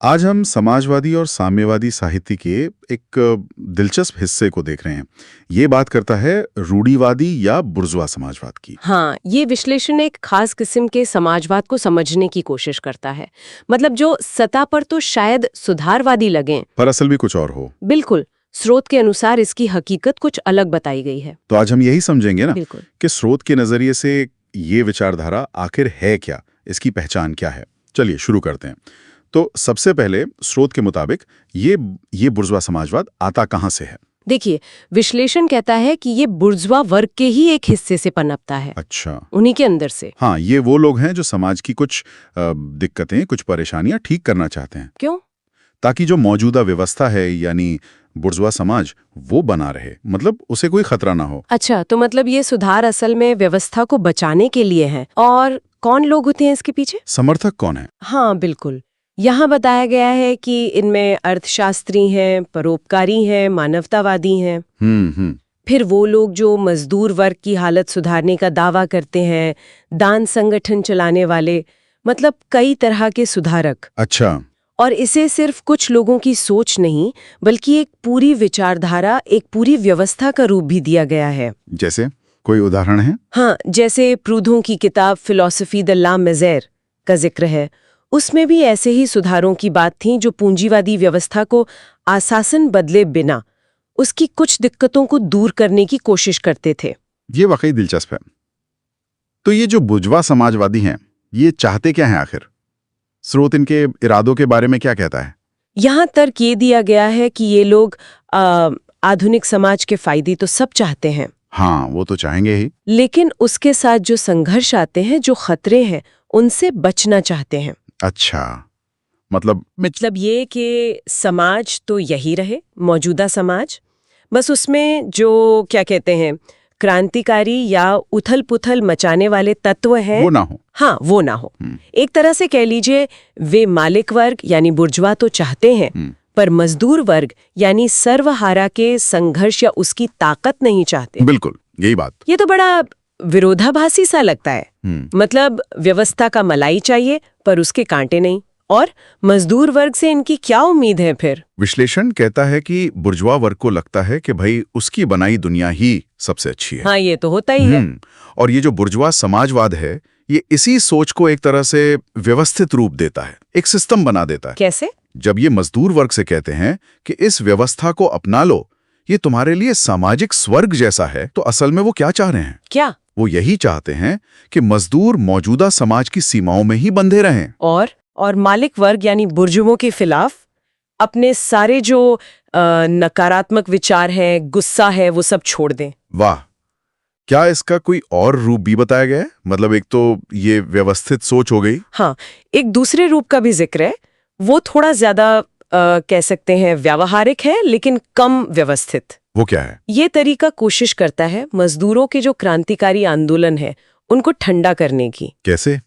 आज हम समाजवादी और साम्यवादी साहित्य के एक दिलचस्प हिस्से को देख रहे हैं। ये बात करता है रूढ़िवादी या बुर्जुआ समाजवाद की। हाँ, ये विश्लेषण एक खास किस्म के समाजवाद को समझने की कोशिश करता है। मतलब जो सतह पर तो शायद सुधारवादी लगें, पर असल भी कुछ और हो। बिल्कुल स्रोत के अनुसार इसकी हकीकत कुछ अलग बताई गई है। तो आज हम यही समझेंगे ना बिल्कुल। कि स्रोत के नजरिए से ये विचारधारा आखिर है क्या, इसकी पहचान क्या है। चलिए शुरू करते हैं। तो सबसे पहले स्रोत के मुताबिक ये बुर्जुआ समाजवाद आता कहाँ से है? देखिए, विश्लेषण कहता है कि ये बुर्जुआ वर्ग के ही एक हिस्से से पनपता है। अच्छा। उन्हीं के अंदर से। हाँ, ये वो लोग हैं जो समाज की कुछ दिक्कतें, कुछ परेशानियां ठीक करना चाहते हैं, क्यों? ताकि जो मौजूदा व्यवस्था है यानी बुर्जुआ समाज वो बना रहे, मतलब उसे कोई खतरा ना हो। अच्छा, तो मतलब ये सुधार असल में व्यवस्था को बचाने के लिए है। और कौन लोग होते हैं इसके पीछे? समर्थक कौन है? हाँ, बिल्कुल। यहाँ बताया गया है कि इनमें अर्थशास्त्री हैं, परोपकारी हैं, मानवतावादी हैं। हम्म। फिर वो लोग जो मजदूर वर्ग की हालत सुधारने का दावा करते हैं, दान संगठन चलाने वाले, मतलब कई तरह के सुधारक। अच्छा। और इसे सिर्फ कुछ लोगों की सोच नहीं, बल्कि एक पूरी विचारधारा, एक पूरी व्यवस्था का रूप भी दिया गया है। जैसे कोई उदाहरण है? हाँ, जैसे प्रूधों की किताब फिलॉसफी द ला मेज़ेर का जिक्र है। उसमें भी ऐसे ही सुधारों की बात थी जो पूंजीवादी व्यवस्था को आसासन बदले बिना उसकी कुछ दिक्कतों को दूर करने की कोशिश करते थे। ये वाकई दिलचस्प है। तो ये जो बुर्जुआ समाजवादी हैं, ये चाहते क्या हैं आखिर? स्रोत इनके इरादों के बारे में क्या कहता है? यहाँ तर्क ये दिया गया है कि ये लोग आधुनिक समाज के फायदे तो सब चाहते हैं। हाँ, वो तो चाहेंगे ही। लेकिन उसके साथ जो संघर्ष आते हैं, जो खतरे हैं, उनसे बचना चाहते हैं। अच्छा, मतलब ये कि समाज तो यही रहे, मौजूदा समाज, बस उसमें जो क्या कहते हैं क्रांतिकारी या उथल-पुथल मचाने वाले तत्व हैं, वो ना हो। हाँ, वो ना हो। एक तरह से कह लीजिए, वे मालिक वर्ग यानी बुर्जुआ तो चाहते हैं, पर मजदूर वर्ग यानी सर्वहारा के संघर्ष या उसकी ताकत नहीं चाहते। बिल्कुल, यही बात। ये तो बड़ा विरोधाभासी सा लगता है। मतलब व्यवस्था का मलाई चाहिए पर उसके कांटे नहीं। और मजदूर वर्ग से इनकी क्या उम्मीद है फिर? विश्लेषण कहता है कि बुर्जुआ वर्ग को लगता है कि भाई उसकी बनाई दुनिया ही सबसे अच्छी है। हाँ, ये तो होता ही है। और ये जो बुर्जुआ समाजवाद है, ये इसी सोच को एक तरह से व्यवस्थित रूप देता है, एक सिस्टम बना देता है। कैसे? जब ये मजदूर वर्ग से कहते हैं कि इस व्यवस्था को अपना लो, ये तुम्हारे लिए सामाजिक स्वर्ग जैसा है, तो असल में वो क्या चाह रहे हैं? क्या? वो यही चाहते हैं कि मजदूर मौजूदा समाज की सीमाओं में ही बंधे रहें। और मालिक वर्ग यानी बुर्जुओं के खिलाफ अपने सारे जो नकारात्मक विचार हैं, गुस्सा है, वो सब छोड़ दें। वाह! क्या इसका कोई और रूप भी बताया गया है? मतलब एक तो ये व्यवस्थित सोच हो गई। हाँ, एक दूसरे रूप का भी जिक्र है। वो थोड़ा ज्यादा कह सकते हैं व्यावहारिक है, लेकिन कम व्यवस्थित। वो क्या है? ये तरीका कोशिश करता है मजदूरों के जो क्रांतिकारी आंदोलन है, उनको ठंडा करने की। कैसे?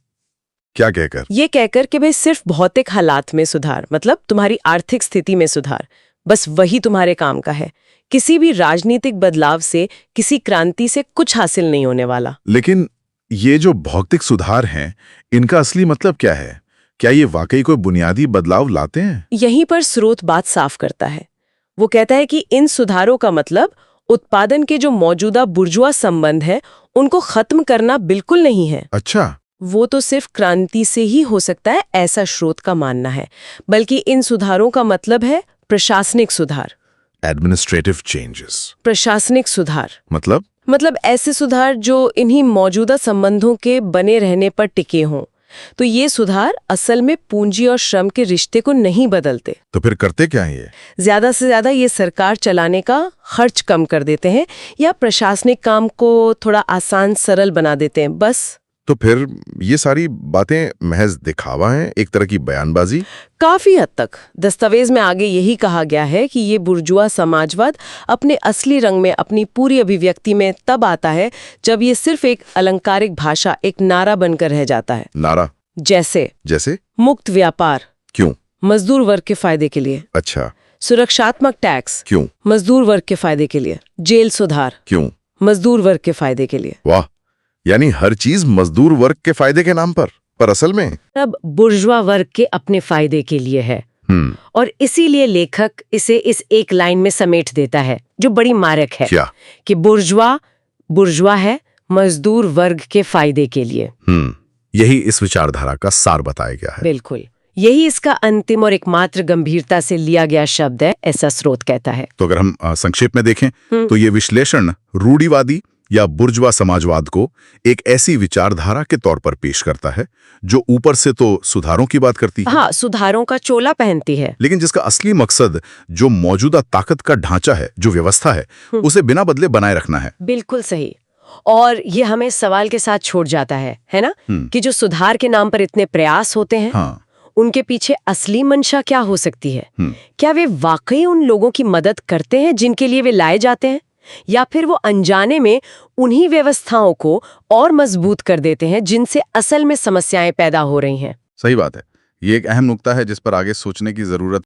क्या कहकर? ये कहकर कि भाई सिर्फ भौतिक हालात में सुधार, मतलब तुम्हारी आर्थिक स्थिति में सुधार, बस वही तुम्हारे काम का है। किसी भी राजनीतिक बदलाव से, किसी क्रांति से कुछ हासिल नहीं होने वाला। लेकिन ये जो भौतिक सुधार हैं, इनका असली मतलब क्या है? क्या ये वाकई कोई बुनियादी बदलाव लाते हैं? यहीं पर स्रोत बात साफ करता है। वो कहता है कि इन सुधारों का मतलब उत्पादन के जो मौजूदा बुर्जुआ संबंध है, उनको खत्म करना बिल्कुल नहीं है। अच्छा। वो तो सिर्फ क्रांति से ही हो सकता है, ऐसा स्रोत का मानना है। बल्कि इन सुधारों का मतलब है प्रशासनिक सुधार। Administrative changes. प्रशासनिक सुधार मतलब ऐसे सुधार जो इन्हीं मौजूदा संबंधों के बने रहने पर टिके हों। तो ये सुधार असल में पूंजी और श्रम के रिश्ते को नहीं बदलते। तो फिर करते क्या है ये? ज्यादा से ज्यादा ये सरकार चलाने का खर्च कम कर देते हैं या प्रशासनिक काम को थोड़ा आसान सरल बना देते हैं, बस। तो फिर ये सारी बातें महज दिखावा हैं, एक तरह की बयानबाजी? काफी हद तक दस्तावेज में आगे यही कहा गया है कि ये बुर्जुआ समाजवाद अपने असली रंग में, अपनी पूरी अभिव्यक्ति में तब आता है जब ये सिर्फ एक अलंकारिक भाषा, एक नारा बनकर रह जाता है। नारा? जैसे मुक्त व्यापार। क्यों? मजदूर वर्ग के फायदे के लिए। अच्छा। सुरक्षात्मक टैक्स। क्यों? मजदूर वर्ग के फायदे के लिए। जेल सुधार। क्यों? मजदूर वर्ग के फायदे के लिए। वाह! यानी हर चीज मजदूर वर्ग के फायदे के नाम पर असल में अब बुर्जुआ वर्ग के अपने फायदे के लिए है। और इसीलिए लेखक इसे इस एक लाइन में समेट देता है जो बड़ी मारक है क्या? कि बुर्जुआ है मजदूर वर्ग के फायदे के लिए। यही इस विचारधारा का सार बताया गया है। बिल्कुल, यही इसका अंतिम और एकमात्र गंभीरता से लिया गया शब्द है, ऐसा स्रोत कहता है। तो अगर हम संक्षेप में देखें तो ये विश्लेषण रूढ़िवादी या बुर्जुआ समाजवाद को एक ऐसी विचारधारा के तौर पर पेश करता है जो ऊपर से तो सुधारों की बात करती है, हाँ, सुधारों का चोला पहनती है, लेकिन जिसका असली मकसद जो मौजूदा ताकत का ढांचा है, जो व्यवस्था है, उसे बिना बदले बनाए रखना है। बिल्कुल सही। और ये हमें सवाल के साथ छोड़ जाता है ना, कि जो सुधार के नाम पर इतने प्रयास होते हैं, हाँ। उनके पीछे असली मंशा क्या हो सकती है? क्या वे वाकई उन लोगों की मदद करते हैं जिनके लिए वे लाए जाते हैं, या फिर वो अनजाने में उन्हीं व्यवस्थाओं को और मजबूत कर देते हैं जिनसे असल में समस्याएं पैदा हो रही हैं? सही बात है। ये एक अहम नुक्ता है जिस पर आगे सोचने की जरूरत